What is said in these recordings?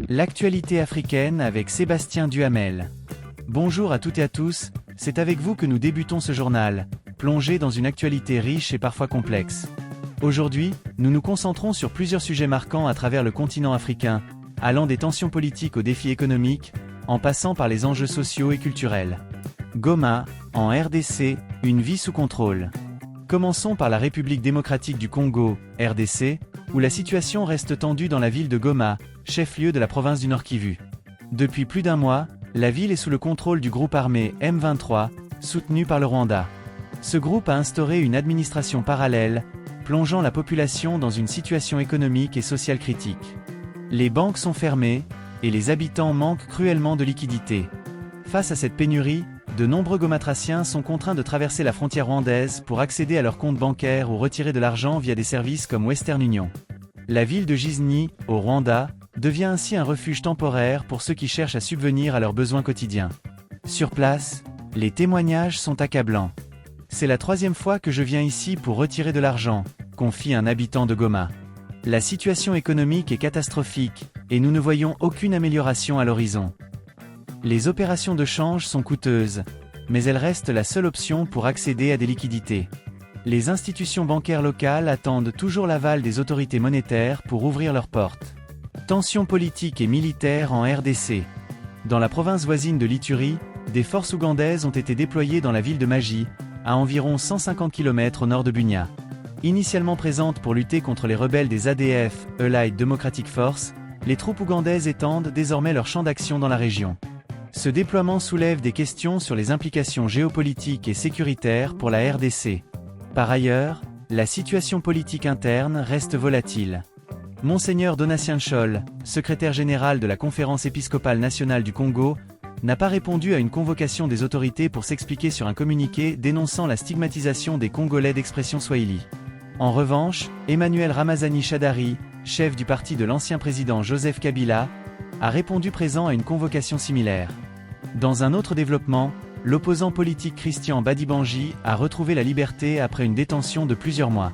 L'actualité africaine avec Sébastien Duhamel. Bonjour à toutes et à tous, c'est avec vous que nous débutons ce journal, plongé dans une actualité riche et parfois complexe. Aujourd'hui, nous nous concentrons sur plusieurs sujets marquants à travers le continent africain, allant des tensions politiques aux défis économiques, en passant par les enjeux sociaux et culturels. Goma, en RDC, une vie sous contrôle. Commençons par la République démocratique du Congo, RDC, où la situation reste tendue dans la ville de Goma, chef-lieu de la province du Nord Kivu. Depuis plus d'un mois, la ville est sous le contrôle du groupe armé M23, soutenu par le Rwanda. Ce groupe a instauré une administration parallèle, plongeant la population dans une situation économique et sociale critique. Les banques sont fermées, et les habitants manquent cruellement de liquidités. Face à cette pénurie, de nombreux gomatraciens sont contraints de traverser la frontière rwandaise pour accéder à leurs comptes bancaires ou retirer de l'argent via des services comme Western Union. La ville de Gisenyi, au Rwanda, devient ainsi un refuge temporaire pour ceux qui cherchent à subvenir à leurs besoins quotidiens. Sur place, les témoignages sont accablants. C'est la 3e fois que je viens ici pour retirer de l'argent, confie un habitant de Goma. La situation économique est catastrophique, et nous ne voyons aucune amélioration à l'horizon. Les opérations de change sont coûteuses, mais elles restent la seule option pour accéder à des liquidités. Les institutions bancaires locales attendent toujours l'aval des autorités monétaires pour ouvrir leurs portes. Tensions politiques et militaires en RDC. Dans la province voisine de l'Ituri, des forces ougandaises ont été déployées dans la ville de Maji, à environ 150 km au nord de Bunia. Initialement présentes pour lutter contre les rebelles des ADF, Allied Democratic Force, les troupes ougandaises étendent désormais leur champ d'action dans la région. Ce déploiement soulève des questions sur les implications géopolitiques et sécuritaires pour la RDC. Par ailleurs, la situation politique interne reste volatile. Monseigneur Donatien Nchol, secrétaire général de la Conférence épiscopale nationale du Congo, n'a pas répondu à une convocation des autorités pour s'expliquer sur un communiqué dénonçant la stigmatisation des Congolais d'expression swahili. En revanche, Emmanuel Ramazani Shadari, chef du parti de l'ancien président Joseph Kabila, a répondu présent à une convocation similaire. Dans un autre développement, l'opposant politique Christian Badibanji a retrouvé la liberté après une détention de plusieurs mois.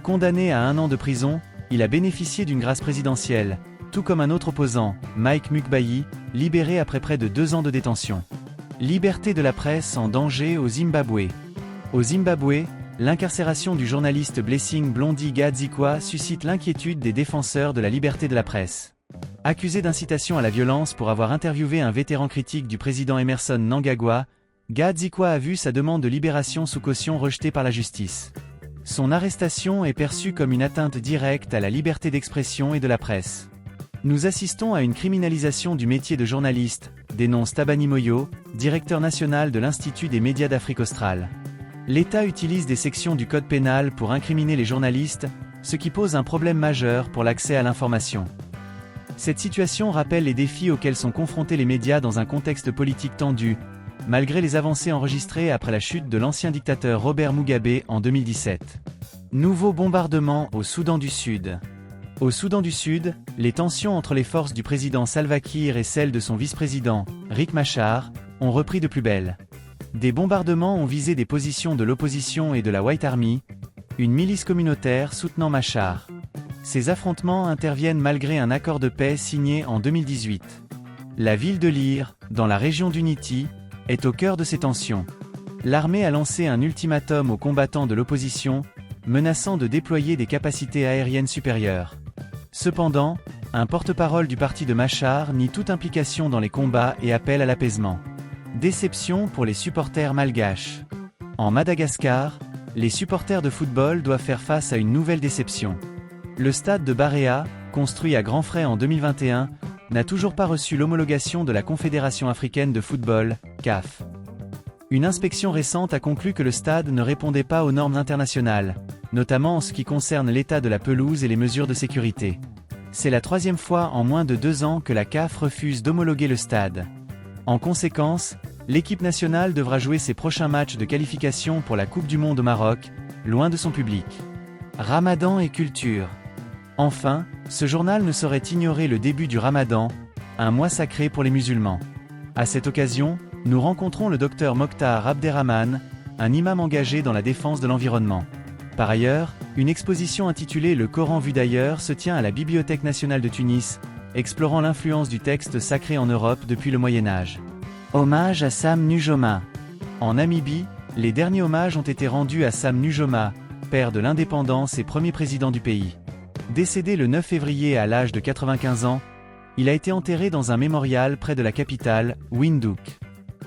Condamné à 1 an de prison, il a bénéficié d'une grâce présidentielle, tout comme un autre opposant, Mike Mukbayi, libéré après près de 2 ans de détention. Liberté de la presse en danger au Zimbabwe. Au Zimbabwe, l'incarcération du journaliste Blessing Blondi Gadzikwa suscite l'inquiétude des défenseurs de la liberté de la presse. Accusé d'incitation à la violence pour avoir interviewé un vétéran critique du président Emerson Mnangagwa, Gadzikwa a vu sa demande de libération sous caution rejetée par la justice. Son arrestation est perçue comme une atteinte directe à la liberté d'expression et de la presse. Nous assistons à une criminalisation du métier de journaliste, dénonce Tabani Moyo, directeur national de l'Institut des médias d'Afrique australe. L'État utilise des sections du Code pénal pour incriminer les journalistes, ce qui pose un problème majeur pour l'accès à l'information. Cette situation rappelle les défis auxquels sont confrontés les médias dans un contexte politique tendu, malgré les avancées enregistrées après la chute de l'ancien dictateur Robert Mugabe en 2017. Nouveau bombardement au Soudan du Sud. Au Soudan du Sud, les tensions entre les forces du président Salva Kiir et celles de son vice-président, Riek Machar, ont repris de plus belle. Des bombardements ont visé des positions de l'opposition et de la White Army, une milice communautaire soutenant Machar. Ces affrontements interviennent malgré un accord de paix signé en 2018. La ville de Lire, dans la région d'Unity, est au cœur de ces tensions. L'armée a lancé un ultimatum aux combattants de l'opposition, menaçant de déployer des capacités aériennes supérieures. Cependant, un porte-parole du parti de Machar nie toute implication dans les combats et appelle à l'apaisement. Déception pour les supporters malgaches. En Madagascar, les supporters de football doivent faire face à une nouvelle déception. Le stade de Barea, construit à grands frais en 2021, n'a toujours pas reçu l'homologation de la Confédération africaine de football, CAF. Une inspection récente a conclu que le stade ne répondait pas aux normes internationales, notamment en ce qui concerne l'état de la pelouse et les mesures de sécurité. C'est la 3e fois en moins de 2 ans que la CAF refuse d'homologuer le stade. En conséquence, l'équipe nationale devra jouer ses prochains matchs de qualification pour la Coupe du Monde au Maroc, loin de son public. Ramadan et culture. Enfin, ce journal ne saurait ignorer le début du Ramadan, un mois sacré pour les musulmans. À cette occasion, nous rencontrons le docteur Mokhtar Abderrahman, un imam engagé dans la défense de l'environnement. Par ailleurs, une exposition intitulée Le Coran vu d'ailleurs se tient à la Bibliothèque nationale de Tunis, explorant l'influence du texte sacré en Europe depuis le Moyen-Âge. Hommage à Sam Nujoma. En Namibie, les derniers hommages ont été rendus à Sam Nujoma, père de l'indépendance et premier président du pays. Décédé le 9 février à l'âge de 95 ans, il a été enterré dans un mémorial près de la capitale, Windhoek.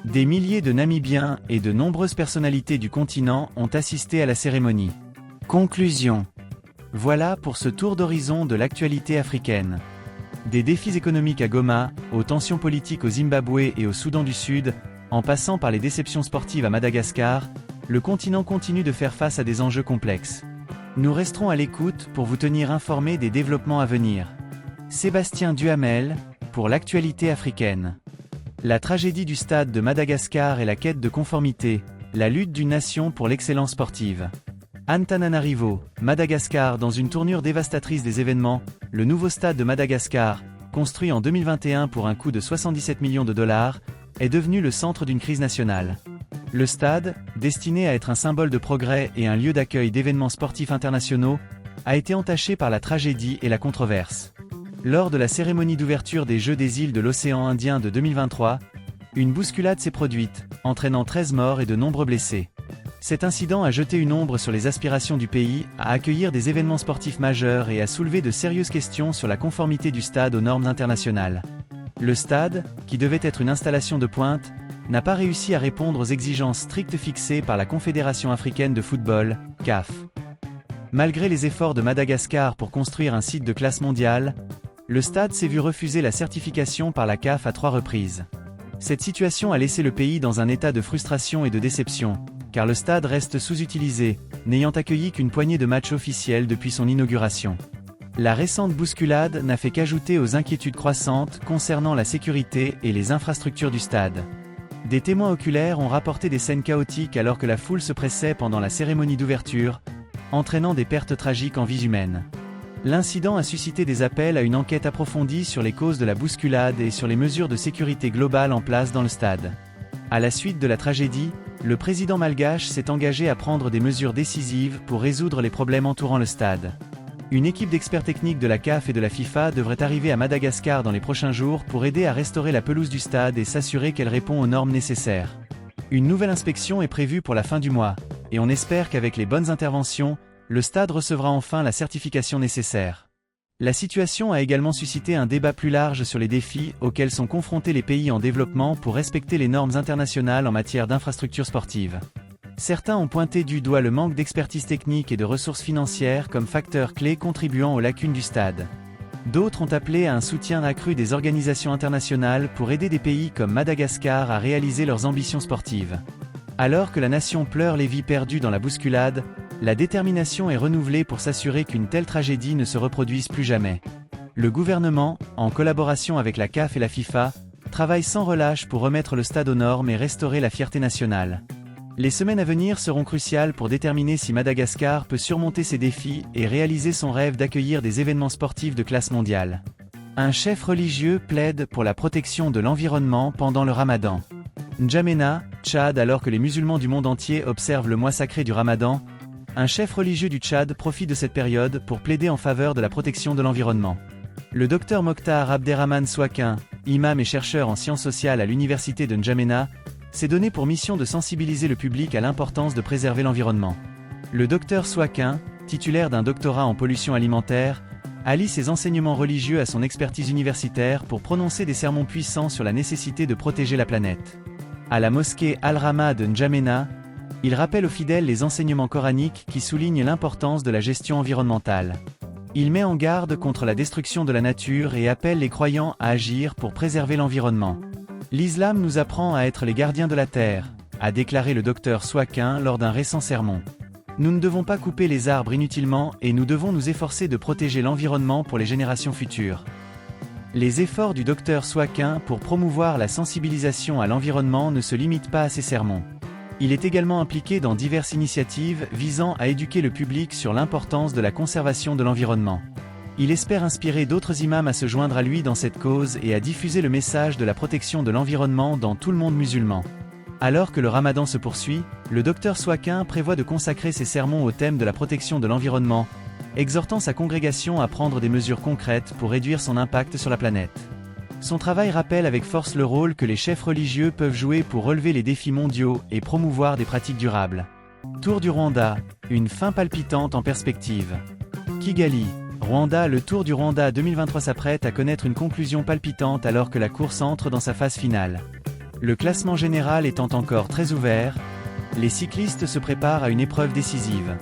Des milliers de Namibiens et de nombreuses personnalités du continent ont assisté à la cérémonie. Conclusion. Voilà pour ce tour d'horizon de l'actualité africaine. Des défis économiques à Goma, aux tensions politiques au Zimbabwe et au Soudan du Sud, en passant par les déceptions sportives à Madagascar, le continent continue de faire face à des enjeux complexes. Nous resterons à l'écoute pour vous tenir informés des développements à venir. Sébastien Duhamel, pour l'actualité africaine. La tragédie du stade de Madagascar et la quête de conformité, la lutte d'une nation pour l'excellence sportive. Antananarivo, Madagascar. Dans une tournure dévastatrice des événements, le nouveau stade de Madagascar, construit en 2021 pour un coût de 77 millions de dollars, est devenu le centre d'une crise nationale. Le stade, destiné à être un symbole de progrès et un lieu d'accueil d'événements sportifs internationaux, a été entaché par la tragédie et la controverse. Lors de la cérémonie d'ouverture des Jeux des îles de l'océan Indien de 2023, une bousculade s'est produite, entraînant 13 morts et de nombreux blessés. Cet incident a jeté une ombre sur les aspirations du pays à accueillir des événements sportifs majeurs et a soulevé de sérieuses questions sur la conformité du stade aux normes internationales. Le stade, qui devait être une installation de pointe, n'a pas réussi à répondre aux exigences strictes fixées par la Confédération africaine de football, CAF. Malgré les efforts de Madagascar pour construire un site de classe mondiale, le stade s'est vu refuser la certification par la CAF à 3 reprises. Cette situation a laissé le pays dans un état de frustration et de déception, car le stade reste sous-utilisé, n'ayant accueilli qu'une poignée de matchs officiels depuis son inauguration. La récente bousculade n'a fait qu'ajouter aux inquiétudes croissantes concernant la sécurité et les infrastructures du stade. Des témoins oculaires ont rapporté des scènes chaotiques alors que la foule se pressait pendant la cérémonie d'ouverture, entraînant des pertes tragiques en vies humaines. L'incident a suscité des appels à une enquête approfondie sur les causes de la bousculade et sur les mesures de sécurité globales en place dans le stade. À la suite de la tragédie, le président malgache s'est engagé à prendre des mesures décisives pour résoudre les problèmes entourant le stade. Une équipe d'experts techniques de la CAF et de la FIFA devrait arriver à Madagascar dans les prochains jours pour aider à restaurer la pelouse du stade et s'assurer qu'elle répond aux normes nécessaires. Une nouvelle inspection est prévue pour la fin du mois, et on espère qu'avec les bonnes interventions, le stade recevra enfin la certification nécessaire. La situation a également suscité un débat plus large sur les défis auxquels sont confrontés les pays en développement pour respecter les normes internationales en matière d'infrastructures sportives. Certains ont pointé du doigt le manque d'expertise technique et de ressources financières comme facteur clé contribuant aux lacunes du stade. D'autres ont appelé à un soutien accru des organisations internationales pour aider des pays comme Madagascar à réaliser leurs ambitions sportives. Alors que la nation pleure les vies perdues dans la bousculade, la détermination est renouvelée pour s'assurer qu'une telle tragédie ne se reproduise plus jamais. Le gouvernement, en collaboration avec la CAF et la FIFA, travaille sans relâche pour remettre le stade aux normes et restaurer la fierté nationale. Les semaines à venir seront cruciales pour déterminer si Madagascar peut surmonter ses défis et réaliser son rêve d'accueillir des événements sportifs de classe mondiale. Un chef religieux plaide pour la protection de l'environnement pendant le Ramadan. N'Djamena, Tchad. Alors que les musulmans du monde entier observent le mois sacré du Ramadan, un chef religieux du Tchad profite de cette période pour plaider en faveur de la protection de l'environnement. Le docteur Mokhtar Abderrahmane Souakin, imam et chercheur en sciences sociales à l'université de N'Djamena, s'est donné pour mission de sensibiliser le public à l'importance de préserver l'environnement. Le docteur Souakin, titulaire d'un doctorat en pollution alimentaire, allie ses enseignements religieux à son expertise universitaire pour prononcer des sermons puissants sur la nécessité de protéger la planète. À la mosquée Al-Rama de N'Djamena, il rappelle aux fidèles les enseignements coraniques qui soulignent l'importance de la gestion environnementale. Il met en garde contre la destruction de la nature et appelle les croyants à agir pour préserver l'environnement. L'islam nous apprend à être les gardiens de la terre, a déclaré le docteur Souakin lors d'un récent sermon. Nous ne devons pas couper les arbres inutilement et nous devons nous efforcer de protéger l'environnement pour les générations futures. Les efforts du docteur Souakin pour promouvoir la sensibilisation à l'environnement ne se limitent pas à ces sermons. Il est également impliqué dans diverses initiatives visant à éduquer le public sur l'importance de la conservation de l'environnement. Il espère inspirer d'autres imams à se joindre à lui dans cette cause et à diffuser le message de la protection de l'environnement dans tout le monde musulman. Alors que le Ramadan se poursuit, le docteur Swakin prévoit de consacrer ses sermons au thème de la protection de l'environnement, exhortant sa congrégation à prendre des mesures concrètes pour réduire son impact sur la planète. Son travail rappelle avec force le rôle que les chefs religieux peuvent jouer pour relever les défis mondiaux et promouvoir des pratiques durables. Tour du Rwanda, une fin palpitante en perspective. Kigali, Rwanda. Le Tour du Rwanda 2023 s'apprête à connaître une conclusion palpitante alors que la course entre dans sa phase finale. Le classement général étant encore très ouvert, les cyclistes se préparent à une épreuve décisive.